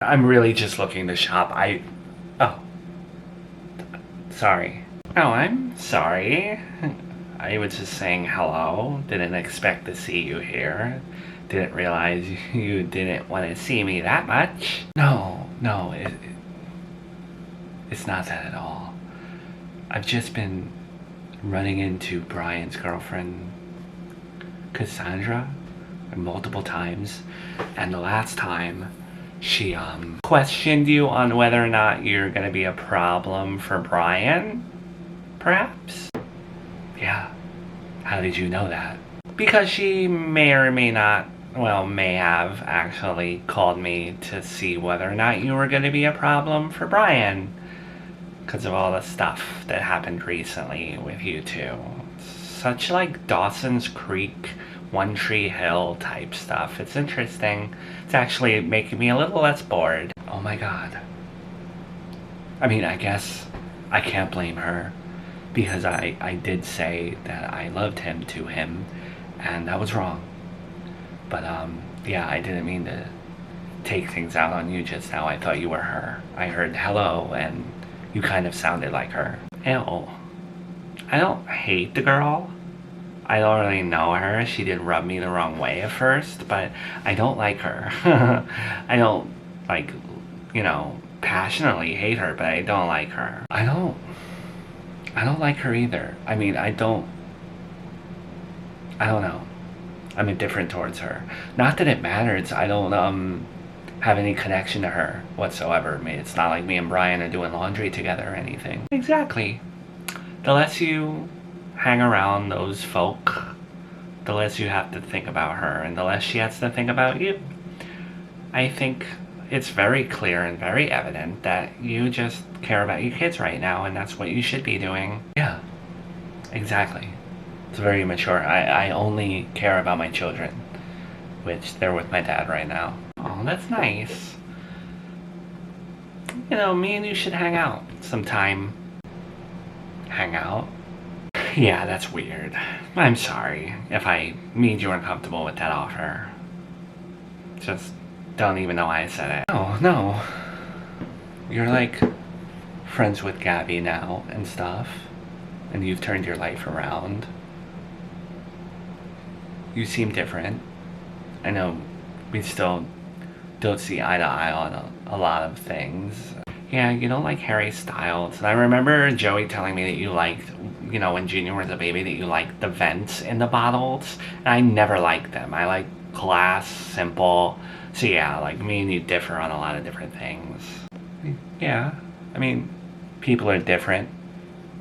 I'm really just looking to shop. Oh, sorry. Oh, I'm sorry. I was just saying hello. Didn't expect to see you here. Didn't realize you didn't want to see me that much. No, it's not that at all. I've just been running into Brian's girlfriend, Cassandra, multiple times. And the last time, she questioned you on whether or not you're gonna be a problem for Brian, perhaps? Yeah. How did you know that? Because she may or may not, well, may have actually called me to see whether or not you were gonna be a problem for Brian. Because of all the stuff that happened recently with you two. Such like Dawson's Creek, One Tree Hill type stuff. It's interesting. It's actually making me a little less bored. Oh my god. I mean, I guess I can't blame her. Because I did say that I loved him to him. And that was wrong. But, yeah, I didn't mean to take things out on you just now. I thought you were her. I heard hello and you kind of sounded like her. Ew. I don't hate the girl. I don't really know her. She did rub me the wrong way at first, but I don't like her. I don't, like, passionately hate her, but I don't like her. I don't like her either. I mean, I don't know. I'm indifferent towards her. Not that it matters. I don't, have any connection to her whatsoever. I mean, it's not like me and Brian are doing laundry together or anything. Exactly. The less you hang around those folk, the less you have to think about her, and the less she has to think about you. I think it's very clear and very evident that you just care about your kids right now, and that's what you should be doing. Yeah, exactly. It's very mature. I only care about my children, which they're with my dad right now. Oh, that's nice. Me and you should hang out sometime. Hang out? Yeah, that's weird. I'm sorry if I made you uncomfortable with that offer. Just don't even know why I said it. No. You're like friends with Gabby now and stuff. And you've turned your life around. You seem different. I know we still don't see eye to eye on a lot of things. Yeah, you don't like Harry Styles. And I remember Joey telling me that you liked, when Junior was a baby, that you liked the vents in the bottles. And I never liked them. I like glass, simple. So yeah, like me and you differ on a lot of different things. Yeah, I mean, people are different.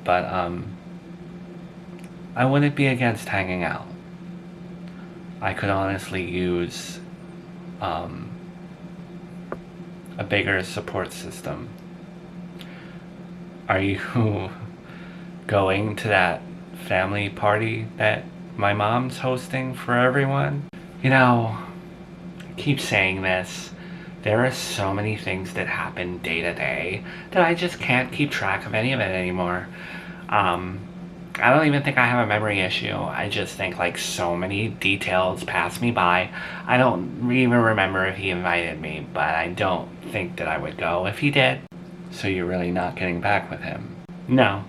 But, I wouldn't be against hanging out. I could honestly use, a bigger support system. Are you going to that family party that my mom's hosting for everyone? I keep saying this. There are so many things that happen day to day that I just can't keep track of any of it anymore. I don't even think I have a memory issue. I just think like so many details pass me by. I don't even remember if he invited me, but I don't think that I would go if he did. So you're really not getting back with him? No.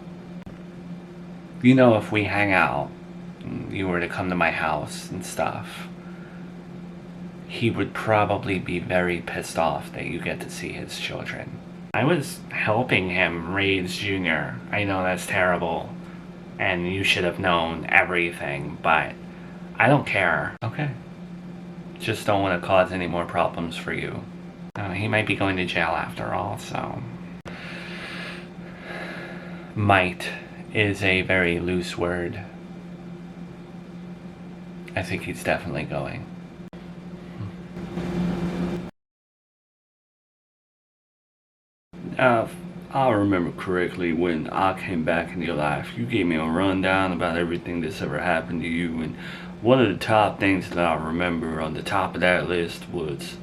If we hang out, you were to come to my house and stuff, he would probably be very pissed off that you get to see his children. I was helping him raise Junior. I know that's terrible. And you should have known everything, but I don't care. Okay. Just don't want to cause any more problems for you. He might be going to jail after all, so. Might is a very loose word. I think he's definitely going. If I remember correctly, when I came back in your life, you gave me a rundown about everything that's ever happened to you, and one of the top things that I remember on the top of that list was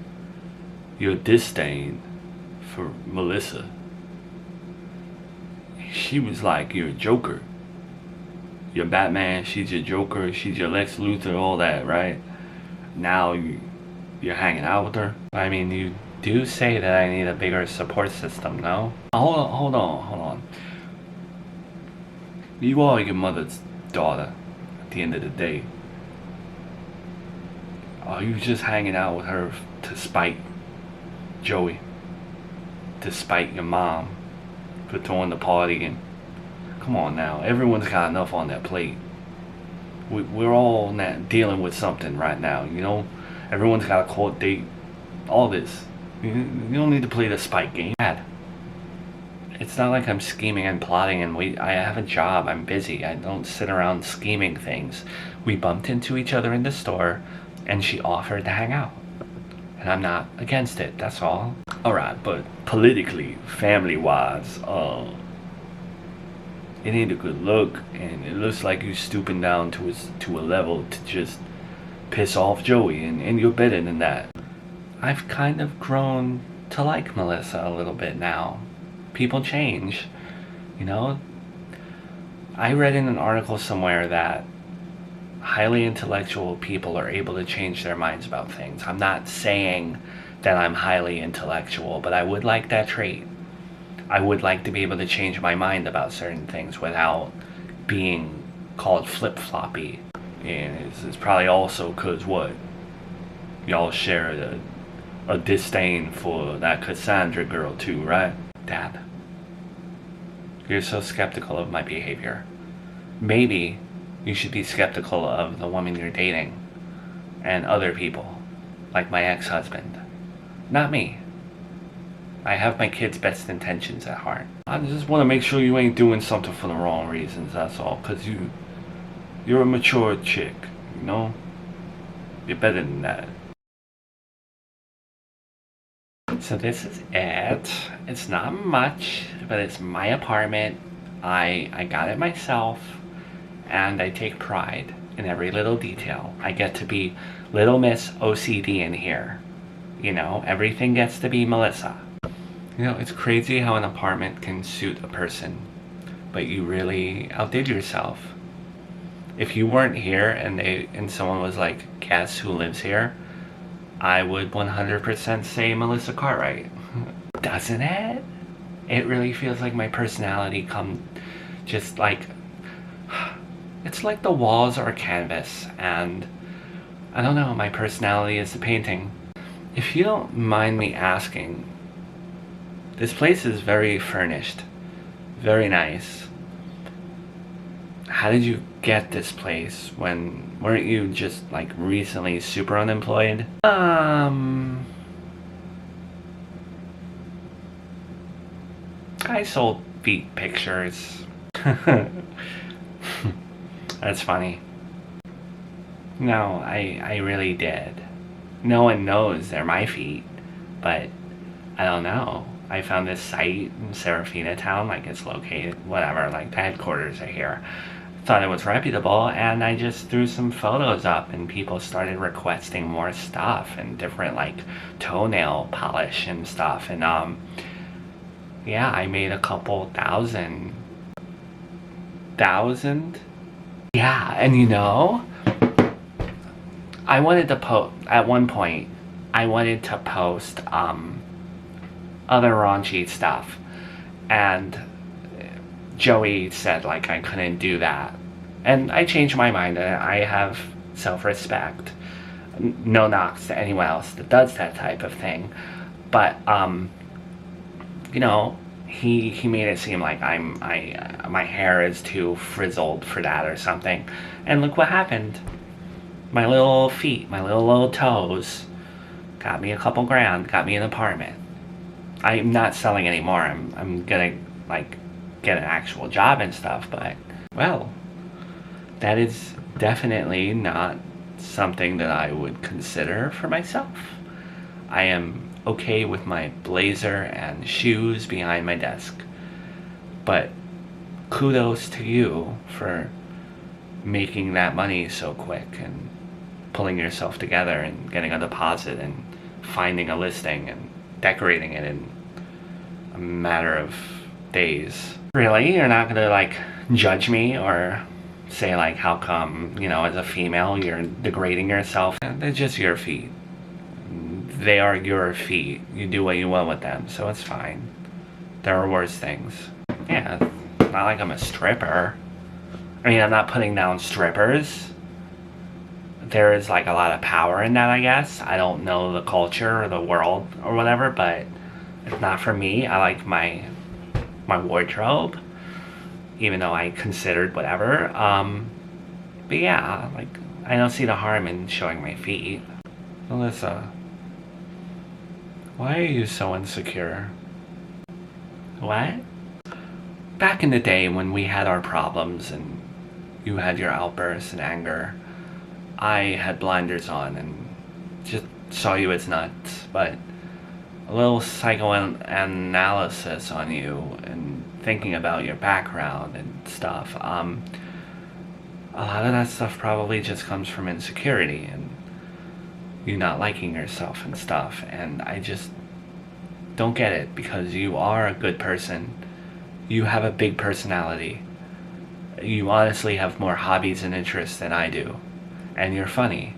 your disdain for Melissa. She was like your Joker. Your Batman, she's your Joker, she's your Lex Luthor, all that, right? Now you're hanging out with her. I mean, you do say that I need a bigger support system, no? Hold on. You are your mother's daughter at the end of the day. Are you just hanging out with her to spite Joey? To spite your mom for throwing the party? And come on now, everyone's got enough on their plate. We're all dealing with something right now, you know? Everyone's got a court date. All this. You don't need to play the spite game. Dad, it's not like I'm scheming and plotting and I have a job. I'm busy. I don't sit around scheming things. We bumped into each other in the store and she offered to hang out. And I'm not against it, that's all. Alright, but politically, family-wise, it ain't a good look, and it looks like you're stooping down to a level to just piss off Joey, and you're better than that. I've kind of grown to like Melissa a little bit now. People change, you know? I read in an article somewhere that highly intellectual people are able to change their minds about things. I'm not saying that I'm highly intellectual, but I would like that trait. I would like to be able to change my mind about certain things without being called flip-floppy. And it's probably also because what? Y'all share a disdain for that Cassandra girl too, right? Dad, you're so skeptical of my behavior. Maybe you should be skeptical of the woman you're dating and other people, like my ex-husband. Not me. I have my kids' best intentions at heart. I just want to make sure you ain't doing something for the wrong reasons, that's all. Because you're a mature chick, you know? You're better than that. So this is it. It's not much, but it's my apartment. I got it myself, and I take pride in every little detail. I get to be Little Miss OCD in here. You know, everything gets to be Melissa. You know, it's crazy how an apartment can suit a person, but you really outdid yourself. If you weren't here and someone was like, guess who lives here? I would 100% say Melissa Cartwright. Doesn't it? It really feels like my personality just like, it's like the walls are canvas and I don't know, my personality is the painting. If you don't mind me asking, this place is very furnished, very nice. How did you get this place weren't you just like recently super unemployed? I sold feet pictures. That's funny. No, I really did. No one knows they're my feet, but I don't know. I found this site in Serafina Town, like it's located, whatever, like the headquarters are here. Thought it was reputable, and I just threw some photos up, and people started requesting more stuff and different like toenail polish and stuff, and yeah, I made a couple thousand. Yeah, and you know, I wanted to post at one point. I wanted to post other raunchy stuff, and Joey said like I couldn't do that, and I changed my mind. And I have self-respect. No knocks to anyone else that does that type of thing, but you know, he made it seem like my hair is too frizzled for that or something, and look what happened. My little feet, my little toes, got me a couple grand, got me an apartment. I'm not selling anymore. I'm gonna like get an actual job and stuff, but well, that is definitely not something that I would consider for myself. I am okay with my blazer and shoes behind my desk, but kudos to you for making that money so quick and pulling yourself together and getting a deposit and finding a listing and decorating it in a matter of days. Really? You're not gonna like judge me or say like how come, you know, as a female you're degrading yourself? They're just your feet. they are your feet. You do what you want with them, so it's fine. There are worse things. Yeah, it's not like I'm a stripper. I mean, I'm not putting down strippers. There is like a lot of power in that, I guess. I don't know the culture or the world or whatever, but it's not for me. I like my wardrobe, even though I considered whatever. But yeah, like, I don't see the harm in showing my feet. Alyssa, why are you so insecure? What? Back in the day when we had our problems and you had your outbursts and anger, I had blinders on and just saw you as nuts, but a little psychoanalysis on you and thinking about your background and stuff, a lot of that stuff probably just comes from insecurity and you not liking yourself and stuff, and I just don't get it because you are a good person. You have a big personality. You honestly have more hobbies and interests than I do. And you're funny.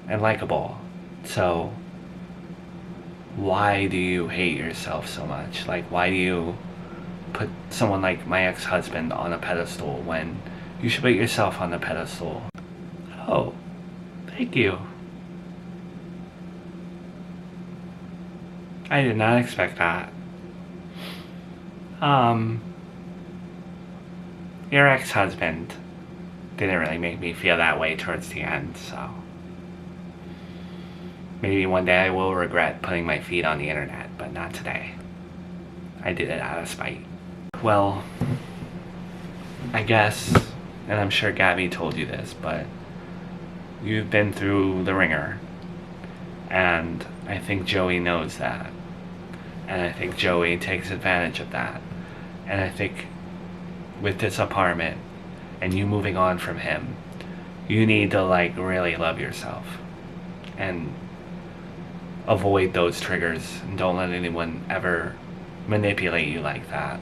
And likable. So, why do you hate yourself so much? Like, why do you put someone like my ex-husband on a pedestal when you should put yourself on the pedestal? Oh, thank you. I did not expect that. Your ex-husband didn't really make me feel that way towards the end, so maybe one day I will regret putting my feet on the internet, but not today. I did it out of spite. Well, I guess, and I'm sure Gabby told you this, but you've been through the ringer, and I think Joey knows that. And I think Joey takes advantage of that. And I think with this apartment and you moving on from him, you need to like really love yourself and avoid those triggers and don't let anyone ever manipulate you like that.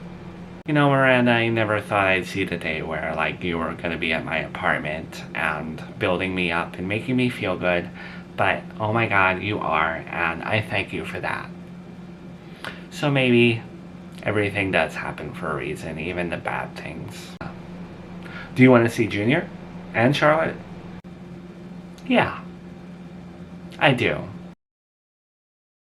You know, Miranda, I never thought I'd see the day where like you were gonna be at my apartment and building me up and making me feel good, but oh my god, you are, and I thank you for that. So maybe everything does happen for a reason, even the bad things. Do you want to see Junior and Charlotte? Yeah, I do.